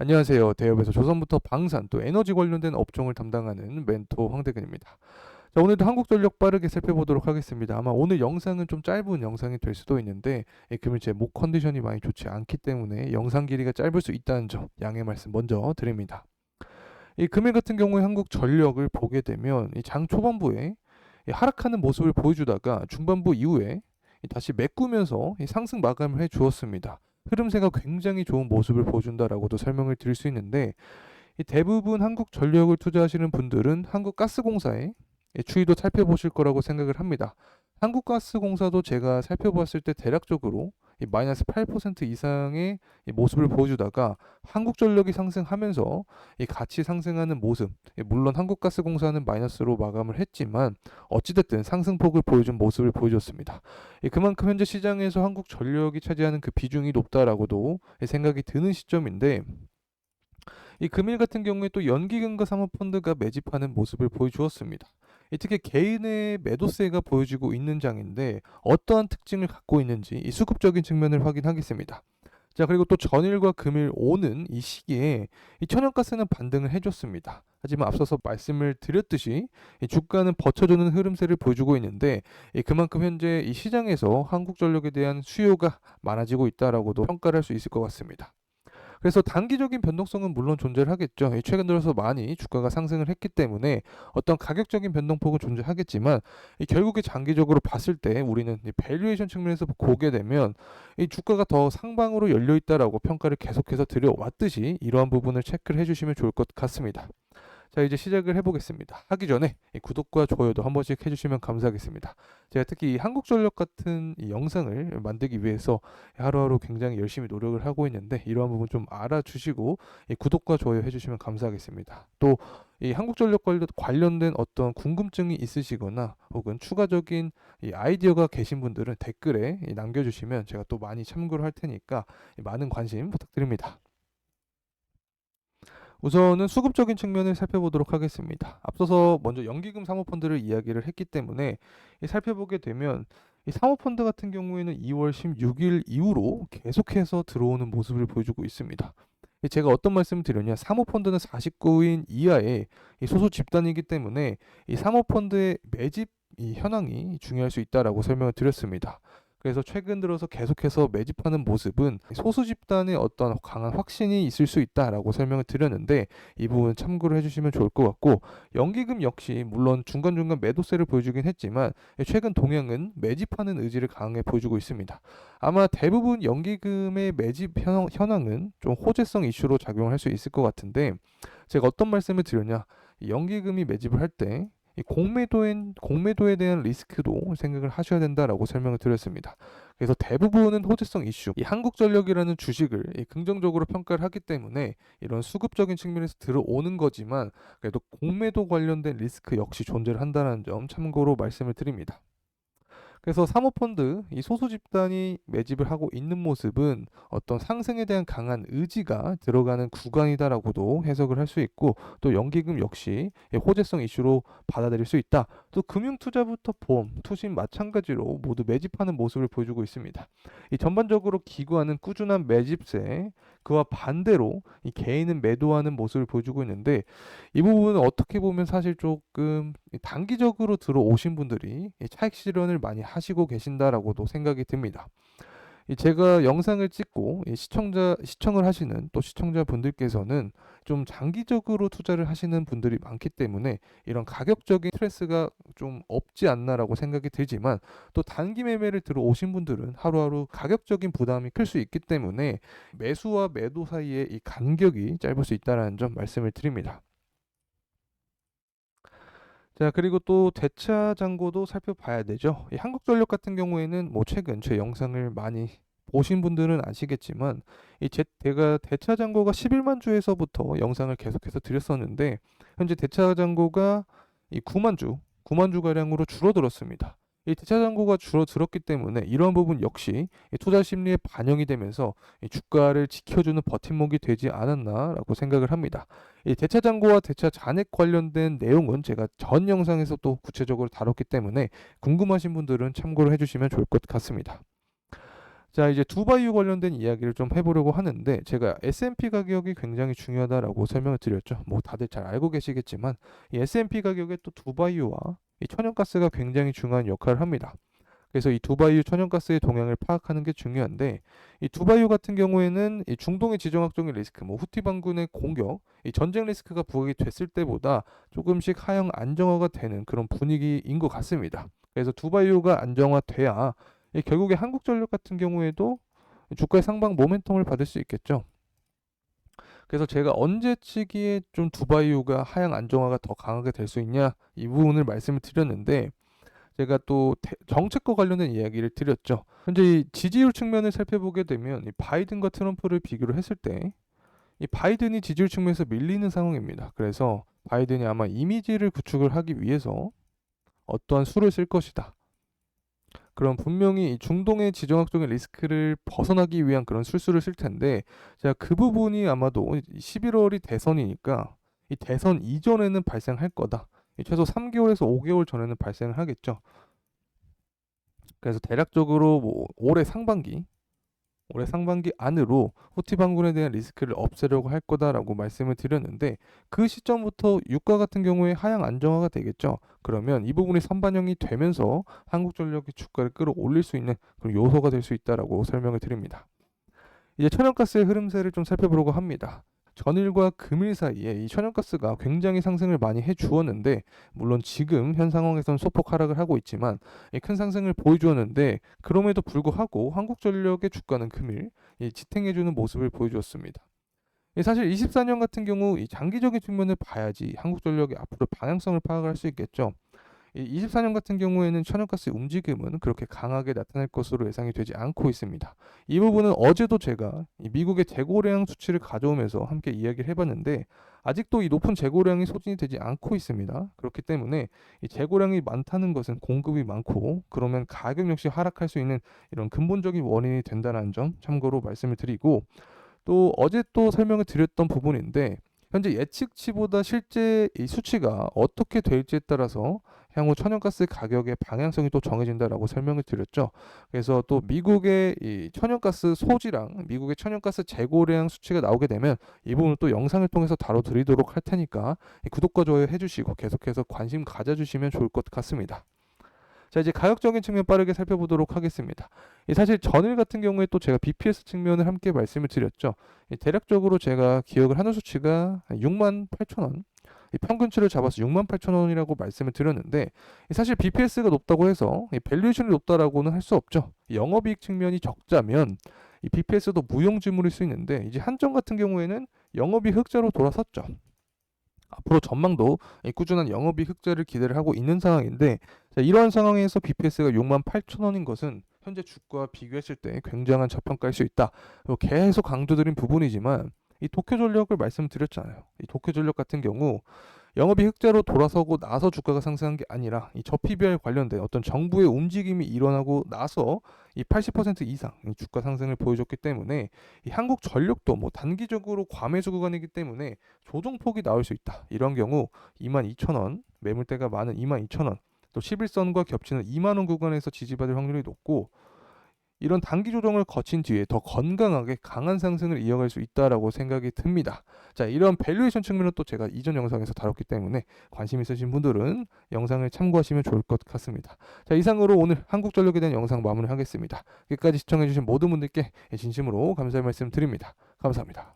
안녕하세요. 대업에서 조선부터 방산 또 에너지 관련된 업종을 담당하는 멘토 황대근입니다. 자, 오늘도 한국전력 빠르게 살펴보도록 하겠습니다. 아마 오늘 영상은 좀 짧은 영상이 될 수도 있는데 금일 제 목 컨디션이 많이 좋지 않기 때문에 영상 길이가 짧을 수 있다는 점 양해 말씀 먼저 드립니다. 이 금일 같은 경우에 한국전력을 보게 되면 이 장 초반부에 이 하락하는 모습을 보여주다가 중반부 이후에 다시 메꾸면서 이 상승 마감을 해 주었습니다. 흐름세가 굉장히 좋은 모습을 보여준다라고도 설명을 드릴 수 있는데 이 대부분 한국전력을 투자하시는 분들은 한국가스공사의 추이도 살펴보실 거라고 생각을 합니다. 한국가스공사도 제가 살펴봤을 때 대략적으로 이 마이너스 8% 이상의 이 모습을 보여주다가 한국전력이 상승하면서 이 같이 상승하는 모습, 물론 한국가스공사는 마이너스로 마감을 했지만 어찌됐든 상승폭을 보여준 모습을 보여줬습니다. 그만큼 현재 시장에서 한국전력이 차지하는 그 비중이 높다라고도 생각이 드는 시점인데 이 금일 같은 경우에 또 연기금과 사모펀드가 매집하는 모습을 보여주었습니다. 특히 개인의 매도세가 보여지고 있는 장인데 어떠한 특징을 갖고 있는지 이 수급적인 측면을 확인하겠습니다. 자, 그리고 또 전일과 금일 오는 이 시기에 이 천연가스는 반등을 해줬습니다. 하지만 앞서서 말씀을 드렸듯이 이 주가는 버텨주는 흐름세를 보여주고 있는데 그만큼 현재 이 시장에서 한국전력에 대한 수요가 많아지고 있다라고도 평가를 할 수 있을 것 같습니다. 그래서 단기적인 변동성은 물론 존재를 하겠죠. 최근 들어서 많이 주가가 상승을 했기 때문에 어떤 가격적인 변동폭은 존재하겠지만 결국에 장기적으로 봤을 때 우리는 이 밸류에이션 측면에서 보게 되면 이 주가가 더 상방으로 열려 있다라고 평가를 계속해서 드려왔듯이 이러한 부분을 체크를 해주시면 좋을 것 같습니다. 자, 이제 시작을 해보겠습니다. 하기 전에 이 구독과 좋아요도 한 번씩 해주시면 감사하겠습니다. 제가 특히 이 한국전력 같은 이 영상을 만들기 위해서 하루하루 굉장히 열심히 노력을 하고 있는데 이러한 부분 좀 알아주시고 이 구독과 좋아요 해주시면 감사하겠습니다. 또 이 한국전력 관련된 어떤 궁금증이 있으시거나 혹은 추가적인 이 아이디어가 계신 분들은 댓글에 남겨주시면 제가 또 많이 참고를 할 테니까 많은 관심 부탁드립니다. 우선은 수급적인 측면을 살펴보도록 하겠습니다. 앞서서 먼저 연기금 사모펀드를 이야기를 했기 때문에 살펴보게 되면 이 사모펀드 같은 경우에는 2월 16일 이후로 계속해서 들어오는 모습을 보여주고 있습니다. 제가 어떤 말씀을 드렸냐, 사모펀드는 49인 이하의 이 소수 집단이기 때문에 이 사모펀드의 매집 이 현황이 중요할 수 있다라고 설명을 드렸습니다. 그래서 최근 들어서 계속해서 매집하는 모습은 소수 집단의 어떤 강한 확신이 있을 수 있다라고 설명을 드렸는데 이 부분 참고를 해주시면 좋을 것 같고, 연기금 역시 물론 중간중간 매도세를 보여주긴 했지만 최근 동향은 매집하는 의지를 강하게 보여주고 있습니다. 아마 대부분 연기금의 매집 현황은 좀 호재성 이슈로 작용할 수 있을 것 같은데, 제가 어떤 말씀을 드렸냐, 연기금이 매집을 할때 이 공매도에 대한 리스크도 생각을 하셔야 된다라고 설명을 드렸습니다. 그래서 대부분은 호재성 이슈, 이 한국전력이라는 주식을 긍정적으로 평가를 하기 때문에 이런 수급적인 측면에서 들어오는 거지만 그래도 공매도 관련된 리스크 역시 존재를 한다는 점 참고로 말씀을 드립니다. 그래서 사모펀드 이 소수 집단이 매집을 하고 있는 모습은 어떤 상승에 대한 강한 의지가 들어가는 구간이다라고도 해석을 할 수 있고, 또 연기금 역시 호재성 이슈로 받아들일 수 있다. 또 금융투자부터 보험, 투신 마찬가지로 모두 매집하는 모습을 보여주고 있습니다. 이 전반적으로 기관은 꾸준한 매집세, 그와 반대로 이 개인은 매도하는 모습을 보여주고 있는데 이 부분은 어떻게 보면 사실 조금 단기적으로 들어오신 분들이 차익 실현을 많이 하시고 계신다라고도 생각이 듭니다. 제가 영상을 찍고 시청을 하시는 또 시청자분들께서는 좀 장기적으로 투자를 하시는 분들이 많기 때문에 이런 가격적인 스트레스가 좀 없지 않나라고 생각이 들지만, 또 단기 매매를 들어오신 분들은 하루하루 가격적인 부담이 클 수 있기 때문에 매수와 매도 사이에 이 간격이 짧을 수 있다는 점 말씀을 드립니다. 자, 그리고 또 대차 잔고도 살펴봐야 되죠. 이 한국전력 같은 경우에는 뭐 최근 제 영상을 많이 보신 분들은 아시겠지만 제가 대차 잔고가 11만 주에서부터 영상을 계속해서 드렸었는데 현재 대차 잔고가 이 9만 주, 9만 주 가량으로 줄어들었습니다. 이 대차 잔고가 줄어들었기 때문에 이러한 부분 역시 이 투자 심리에 반영이 되면서 이 주가를 지켜주는 버팀목이 되지 않았나라고 생각을 합니다. 이 대차 잔고와 대차 잔액 관련된 내용은 제가 전 영상에서 또 구체적으로 다뤘기 때문에 궁금하신 분들은 참고를 해주시면 좋을 것 같습니다. 자, 이제 두바이유 관련된 이야기를 좀 해보려고 하는데, 제가 S&P 가격이 굉장히 중요하다라고 설명을 드렸죠. 뭐 다들 잘 알고 계시겠지만 이 S&P 가격에 또 두바이유와 이 천연가스가 굉장히 중요한 역할을 합니다. 그래서 이 두바이유 천연가스의 동향을 파악하는 게 중요한데, 이 두바이유 같은 경우에는 이 중동의 지정학적인 리스크, 뭐 후티 반군의 공격, 이 전쟁 리스크가 부각이 됐을 때보다 조금씩 하향 안정화가 되는 그런 분위기인 것 같습니다. 그래서 두바이유가 안정화돼야 이 결국에 한국전력 같은 경우에도 주가의 상방 모멘텀을 받을 수 있겠죠. 그래서 제가 언제치기에 좀 두바이유가 하향 안정화가 더 강하게 될 수 있냐, 이 부분을 말씀을 드렸는데, 제가 또 정책과 관련된 이야기를 드렸죠. 현재 이 지지율 측면을 살펴보게 되면 이 바이든과 트럼프를 비교를 했을 때 이 바이든이 지지율 측면에서 밀리는 상황입니다. 그래서 바이든이 아마 이미지를 구축을 하기 위해서 어떠한 수를 쓸 것이다. 그럼 분명히 이 중동의 지정학적인 리스크를 벗어나기 위한 그런 술수를 쓸 텐데, 제가 그 부분이 아마도 11월이 대선이니까 이 대선 이전에는 발생할 거다. 최소 3개월에서 5개월 전에는 발생을 하겠죠. 그래서 대략적으로 뭐 올해 상반기 안으로 후티 반군에 대한 리스크를 없애려고 할 거다라고 말씀을 드렸는데, 그 시점부터 유가 같은 경우에 하향 안정화가 되겠죠. 그러면 이 부분이 선반영이 되면서 한국전력의 주가를 끌어올릴 수 있는 그런 요소가 될 수 있다라고 설명을 드립니다. 이제 천연가스의 흐름세를 좀 살펴보려고 합니다. 전일과 금일 사이에 이 천연가스가 굉장히 상승을 많이 해주었는데, 물론 지금 현 상황에서는 소폭 하락을 하고 있지만 큰 상승을 보여주었는데, 그럼에도 불구하고 한국전력의 주가는 금일 지탱해주는 모습을 보여주었습니다. 사실 24년 같은 경우 이 장기적인 측면을 봐야지 한국전력의 앞으로 방향성을 파악을 할 수 있겠죠. 이 24년 같은 경우에는 천연가스의 움직임은 그렇게 강하게 나타날 것으로 예상이 되지 않고 있습니다. 이 부분은 어제도 제가 이 미국의 재고량 수치를 가져오면서 함께 이야기를 해봤는데, 아직도 이 높은 재고량이 소진이 되지 않고 있습니다. 그렇기 때문에 이 재고량이 많다는 것은 공급이 많고, 그러면 가격 역시 하락할 수 있는 이런 근본적인 원인이 된다는 점 참고로 말씀을 드리고, 또 어제 또 설명을 드렸던 부분인데, 현재 예측치보다 실제 이 수치가 어떻게 될지에 따라서 향후 천연가스 가격의 방향성이 또 정해진다라고 설명을 드렸죠. 그래서 또 미국의 이 천연가스 소지랑 미국의 천연가스 재고량 수치가 나오게 되면 이 부분을 또 영상을 통해서 다뤄드리도록 할 테니까 구독과 좋아요 해주시고 계속해서 관심 가져주시면 좋을 것 같습니다. 자, 이제 가격적인 측면 빠르게 살펴보도록 하겠습니다. 사실 전일 같은 경우에 또 제가 BPS 측면을 함께 말씀을 드렸죠. 대략적으로 제가 기억을 하는 수치가 68,000원, 평균치를 잡아서 68,000원이라고 말씀을 드렸는데, 사실 BPS가 높다고 해서 밸류에이션이 높다라고는 할 수 없죠. 영업이익 측면이 적자면 이 BPS도 무용지물일 수 있는데, 이제 한정 같은 경우에는 영업이익 흑자로 돌아섰죠. 앞으로 전망도 꾸준한 영업이익 흑자를 기대를 하고 있는 상황인데, 자, 이러한 상황에서 BPS가 68,000원인 것은 현재 주가와 비교했을 때 굉장한 저평가일 수 있다. 계속 강조드린 부분이지만 이 도쿄전력을 말씀드렸잖아요. 이 도쿄전력 같은 경우 영업이 흑자로 돌아서고 나서 주가가 상승한 게 아니라 이 저PBR 관련된 어떤 정부의 움직임이 일어나고 나서 이 80% 이상 주가 상승을 보여줬기 때문에 이 한국전력도 뭐 단기적으로 과매수 구간이기 때문에 조정폭이 나올 수 있다. 이런 경우 22,000원, 매물대가 많은 22,000원, 또 11선과 겹치는 2만원 구간에서 지지받을 확률이 높고, 이런 단기 조정을 거친 뒤에 더 건강하게 강한 상승을 이어갈 수 있다라고 생각이 듭니다. 자, 이런 밸류에이션 측면은 또 제가 이전 영상에서 다뤘기 때문에 관심 있으신 분들은 영상을 참고하시면 좋을 것 같습니다. 자, 이상으로 오늘 한국전력에 대한 영상 마무리하겠습니다. 끝까지 시청해주신 모든 분들께 진심으로 감사의 말씀 드립니다. 감사합니다.